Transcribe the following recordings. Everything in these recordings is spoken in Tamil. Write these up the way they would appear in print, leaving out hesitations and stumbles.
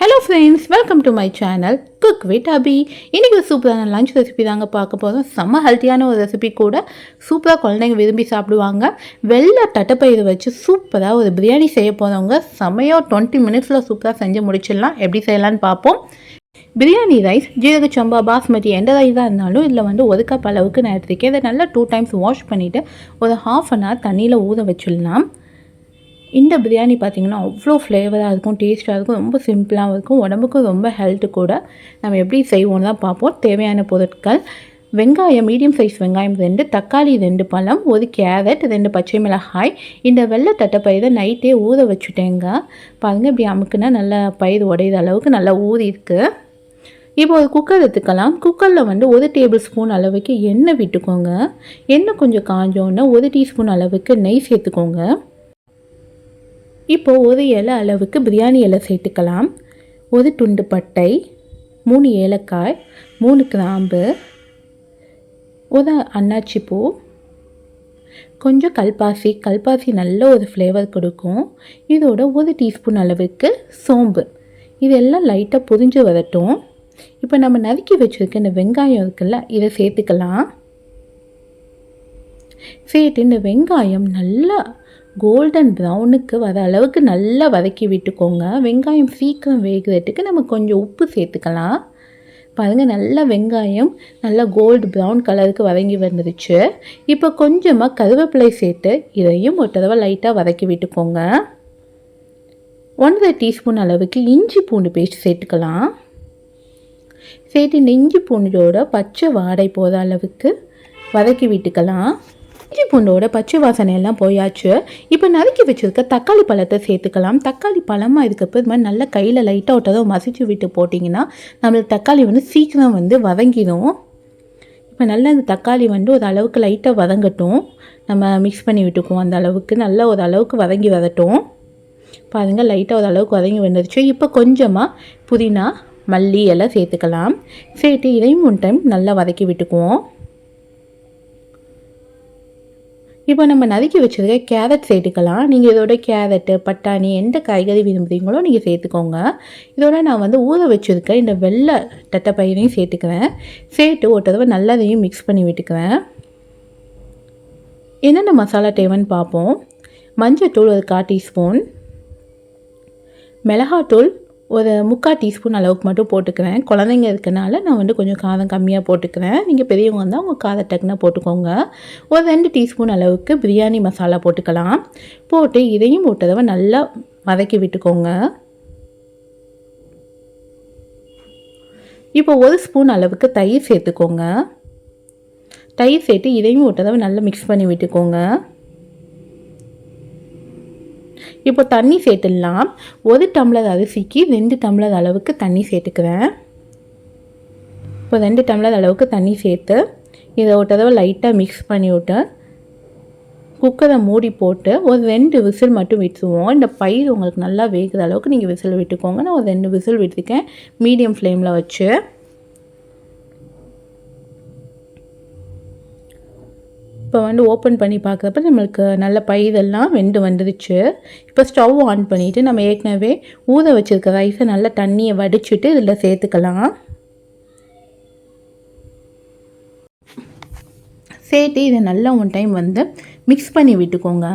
Hello friends, welcome to my channel cook with Abi. இன்றைக்கி ஒரு சூப்பரான லஞ்ச் ரெசிபி தாங்க பார்க்க போதும். செம்ம ஹெல்த்தியான ஒரு ரெசிபி கூட, சூப்பராக குழந்தைங்க விரும்பி சாப்பிடுவாங்க. வெள்ளை தட்டைப்பயிறு வச்சு சூப்பராக ஒரு பிரியாணி செய்ய போகிறவங்க செம்மையாக 20 மினிட்ஸில் சூப்பராக செஞ்சு முடிச்சிடலாம். எப்படி செய்யலான்னு பார்ப்போம். பிரியாணி ரைஸ், ஜீரக சம்பா, பாஸ்மதி எந்த ரைஸாக இருந்தாலும் இதில் வந்து 1 கப் அளவுக்கு நான் எடுத்துருக்கேன். இதை நல்லா 2 டைம்ஸ் வாஷ் பண்ணிவிட்டு ஒரு ½ அன் ஹவர் தண்ணியில் ஊற வச்சிடலாம். இந்த பிரியாணி பார்த்திங்கன்னா அவ்வளோ ஃப்ளேவராக இருக்கும், டேஸ்ட்டாக இருக்கும், ரொம்ப சிம்பிளாகவும் இருக்கும், உடம்புக்கும் ரொம்ப ஹெல்த்து கூட. நம்ம எப்படி செய்வோன்னு தான் பார்ப்போம். தேவையான பொருட்கள்: வெங்காயம், மீடியம் சைஸ் வெங்காயம் 2, தக்காளி 2 பழம், 1 கேரட், 2 பச்சை மிளகாய். இந்த வெள்ளை தட்டைப்பயிரை நைட்டே ஊற வச்சுட்டேங்க. பாருங்கள், இப்படி அமுக்குன்னா நல்லா பயிர் உடையிற அளவுக்கு நல்லா ஊறி இருக்குது. இப்போ ஒரு குக்கர் எடுத்துக்கலாம். குக்கரில் வந்து 1 டேபிள் ஸ்பூன் அளவுக்கு எண்ணெய் விட்டுக்கோங்க. எண்ணெய் கொஞ்சம் காஞ்சோன்னா 1 டீஸ்பூன் அளவுக்கு நெய் சேர்த்துக்கோங்க. இப்போது 1 இலை அளவுக்கு பிரியாணி இலை சேர்த்துக்கலாம். 1 துண்டு பட்டை, 3 ஏலக்காய், 3 கிராம்பு, 1 அன்னாச்சி பூ, கொஞ்சம் கல்பாசி நல்ல ஒரு ஃப்ளேவர் கொடுக்கும். இதோட 1 டீஸ்பூன் அளவுக்கு சோம்பு. இதெல்லாம் லைட்டாக புரிஞ்சு வரட்டும். இப்போ நம்ம நறுக்கி வச்சுருக்க இந்த வெங்காயம் இருக்குல்ல, இதை சேர்த்துக்கலாம். சேர்த்து இந்த வெங்காயம் நல்லா கோல்டன் ப்ரௌனுக்கு வர அளவுக்கு நல்லா வதக்கி விட்டுக்கோங்க. வெங்காயம் சீக்கிரம் வேகிறதுக்கு நம்ம கொஞ்சம் உப்பு சேர்த்துக்கலாம். பாருங்கள், நல்லா வெங்காயம் நல்லா கோல்டு ப்ரௌன் கலருக்கு வதங்கி வந்துடுச்சு. இப்போ கொஞ்சமாக கருவேப்பிலை சேர்த்து இதையும் ஒரு தடவை லைட்டாக வதக்கி விட்டுக்கோங்க. 1/2 டீஸ்பூன் அளவுக்கு இஞ்சி பூண்டு பேஸ்ட் சேர்த்துக்கலாம். சேர்த்து இந்த இஞ்சி பூண்டோட பச்சை வாடை போகிற அளவுக்கு வதக்கி விட்டுக்கலாம். இஞ்சி பூண்டோட பச்சை வாசனை எல்லாம் போயாச்சு. இப்போ நறுக்கி வச்சுருக்க தக்காளி பழத்தை சேர்த்துக்கலாம். தக்காளி பழமாக இருக்கப்போ இது மாதிரி நல்லா கையில் லைட்டாக ஒட்டதை மசிச்சு விட்டு போட்டிங்கன்னா நம்மளுக்கு தக்காளி வந்து சீக்கிரம் வந்து வதங்கிடும். இப்போ நல்லா இந்த தக்காளி வந்து ஒரு அளவுக்கு லைட்டாக வதங்கட்டும். நம்ம மிக்ஸ் பண்ணி விட்டுக்குவோம். அந்த அளவுக்கு நல்லா ஒரு அளவுக்கு வதங்கி வரட்டும். பாருங்கள், லைட்டாக ஒரு அளவுக்கு வதங்கி வந்துடுச்சு. இப்போ கொஞ்சமாக புதினா, மல்லி எல்லாம் சேர்த்துக்கலாம். சேர்த்து இதையும் 1 டைம் நல்லா வதக்கி விட்டுக்குவோம். இப்போ நம்ம நறுக்கி வச்சுருக்க கேரட் சேர்த்துக்கலாம். நீங்கள் இதோட கேரட்டு, பட்டாணி எந்த காய்கறி விரும்புகிறீங்களோ நீங்கள் சேர்த்துக்கோங்க. இதோட நான் வந்து ஊற வச்சுருக்க இந்த வெள்ளை தட்டைப்பயிரையும் சேர்த்துக்கிறேன். சேர்த்து ஒரு தடவை நல்லதையும் மிக்ஸ் பண்ணி விட்டுக்கிறேன். என்னென்ன மசாலா தேவைன்னு பார்ப்போம். மஞ்சள்தூள் ஒரு 1/4 டீஸ்பூன், மிளகாத்தூள் ஒரு 3/4 டீஸ்பூன் அளவுக்கு மட்டும் போட்டுக்கிறேன். குழந்தைங்க இருக்கனால நான் வந்து கொஞ்சம் காரம் கம்மியாக போட்டுக்கிறேன். நீங்கள் பெரியவங்க வந்தால் உங்கள் காரம் டக்குனா போட்டுக்கோங்க. ஒரு 2 டீஸ்பூன் அளவுக்கு பிரியாணி மசாலா போட்டுக்கலாம். போட்டு இதையும் ஒரு தடவை நல்லா வதக்கி விட்டுக்கோங்க. இப்போ 1 ஸ்பூன் அளவுக்கு தயிர் சேர்த்துக்கோங்க. தயிர் சேர்த்து இதையும் ஒரு தடவை நல்லா மிக்ஸ் பண்ணி விட்டுக்கோங்க. இப்போ தண்ணி சேர்த்துடலாம். 1 டம்ளர் அரிசிக்கு 2 டம்ளர் அளவுக்கு தண்ணி சேர்த்துக்கிறேன். இப்போ 2 டம்ளர் அளவுக்கு தண்ணி சேர்த்து இதை ஒரு தடவை லைட்டாக மிக்ஸ் பண்ணி விட்டு குக்கரை மூடி போட்டு ஒரு 2 விசில் மட்டும் விட்டுருவோம். இந்த பயிர் உங்களுக்கு நல்லா வேகிற அளவுக்கு நீங்கள் விசில் விட்டுக்கோங்க. நான் ஒரு 2 விசில் விட்டுருக்கேன் மீடியம் ஃப்ளேமில் வச்சு. இப்போ வந்து ஓப்பன் பண்ணி பார்க்குறப்ப நம்மளுக்கு நல்ல பயிரெல்லாம் வெந்து வந்துடுச்சு. இப்போ ஸ்டவ் ஆன் பண்ணிவிட்டு நம்ம ஏற்கனவே ஊற வச்சுருக்க ரைஸை நல்லா தண்ணியை வடிச்சிட்டு இதில் சேர்த்துக்கலாம். சேர்த்து இதை நல்லா 1 டைம் வந்து மிக்ஸ் பண்ணி விட்டுக்கோங்க.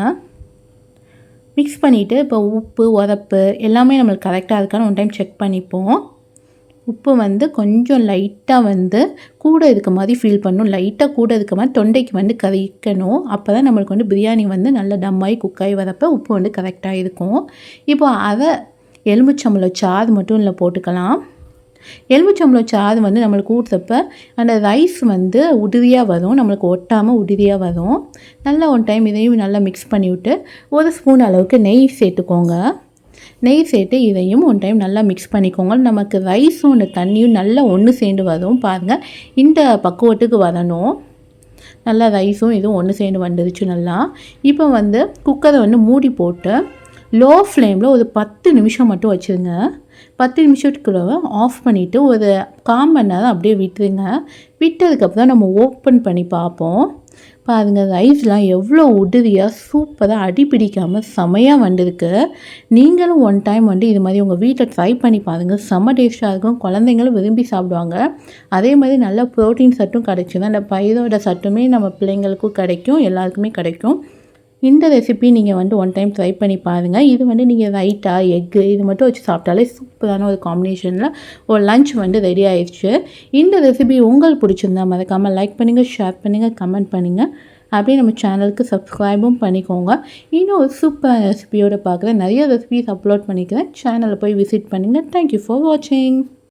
மிக்ஸ் பண்ணிவிட்டு இப்போ உப்பு, உரப்பு எல்லாமே நம்மளுக்கு கரெக்டாக இருக்கான்னு 1 டைம் செக் பண்ணிப்போம். உப்பு வந்து கொஞ்சம் லைட்டாக வந்து கூட இருக்க மாதிரி ஃபீல் பண்ணணும். லைட்டாக கூட இருக்க மாதிரி தொண்டைக்கு வந்து கரைக்கணும். அப்போ தான் நம்மளுக்கு வந்து பிரியாணி வந்து நல்லா டம்மாகி குக்காகி வரப்போ உப்பு வந்து கரெக்டாக இருக்கும். இப்போ அதை எலுமிச்சம்பழம் சாறு மட்டும் இல்லை போட்டுக்கலாம். எலுமிச்சம்பழம் சாறு வந்து நம்மளுக்கு ஊற்றுறப்ப அந்த ரைஸ் வந்து உதிரியாக வரும், நம்மளுக்கு ஒட்டாமல் உதிரியாக வரும். நல்லா 1 டைம் இதையும் நல்லா மிக்ஸ் பண்ணிவிட்டு 1 ஸ்பூன் அளவுக்கு நெய் சேர்த்துக்கோங்க. நெய் சேர்த்து இதையும் 1 டைம் நல்லா மிக்ஸ் பண்ணிக்கோங்க. நமக்கு ரைஸும் இந்த தண்ணியும் நல்லா ஒன்று சேர்ந்து வரும். பாருங்கள், இந்த பக்குவத்துக்கு வரணும். நல்லா ரைஸும் இதுவும் ஒன்று சேர்ந்து வந்துடுச்சு நல்லா. இப்போ வந்து குக்கரை வந்து மூடி போட்டு லோ ஃப்ளேமில் ஒரு 10 நிமிஷம் மட்டும் வச்சுருங்க. 10 நிமிஷத்துக்குள்ள ஆஃப் பண்ணிவிட்டு ஒரு 1/4 மணி நேரம் அப்படியே விட்டுருங்க. விட்டதுக்கப்புறம் நம்ம ஓப்பன் பண்ணி பார்ப்போம். பாருங்க ரைஸ்லாம் எவ்வளோ உதிரியாக சூப்பராக அடி பிடிக்காமல் செமையாக வந்திருக்கு. நீங்களும் ஒன் டைம் இது மாதிரி உங்கள் வீட்டில் ட்ரை பண்ணி பாருங்கள். செம்ம டேஸ்ட்டாக இருக்கும். குழந்தைங்களும் விரும்பி சாப்பிடுவாங்க. அதே மாதிரி நல்ல ப்ரோட்டீன் சத்தும் கிடைச்சிடும். அந்த பயிரோட சத்துமே நம்ம பிள்ளைங்களுக்கும் கிடைக்கும், எல்லாருக்குமே கிடைக்கும். இந்த ரெசிபி நீங்கள் ஒன் டைம் ட்ரை பண்ணி பாருங்கள். இது நீங்கள் ரைட்டா எக்கு இது மட்டும் வச்சு சாப்பிட்டாலே சூப்பரான ஒரு காம்பினேஷனில் ஒரு லஞ்ச் ரெடி ஆயிடுச்சு. இந்த ரெசிபி உங்களுக்கு பிடிச்சிருந்தா மறக்காமல் லைக் பண்ணுங்கள், ஷேர் பண்ணுங்கள், கமெண்ட் பண்ணுங்கள். அப்படியே நம்ம சேனலுக்கு சப்ஸ்கிரைபும் பண்ணிக்கோங்க. இன்னும் ஒரு சூப்பர் ரெசிபியோடு பார்க்குறேன். நிறைய ரெசிபிஸ் அப்லோட் பண்ணிக்கிறேன். சேனலில் போய் விசிட் பண்ணுங்கள். தேங்க்யூ ஃபார் வாட்சிங்.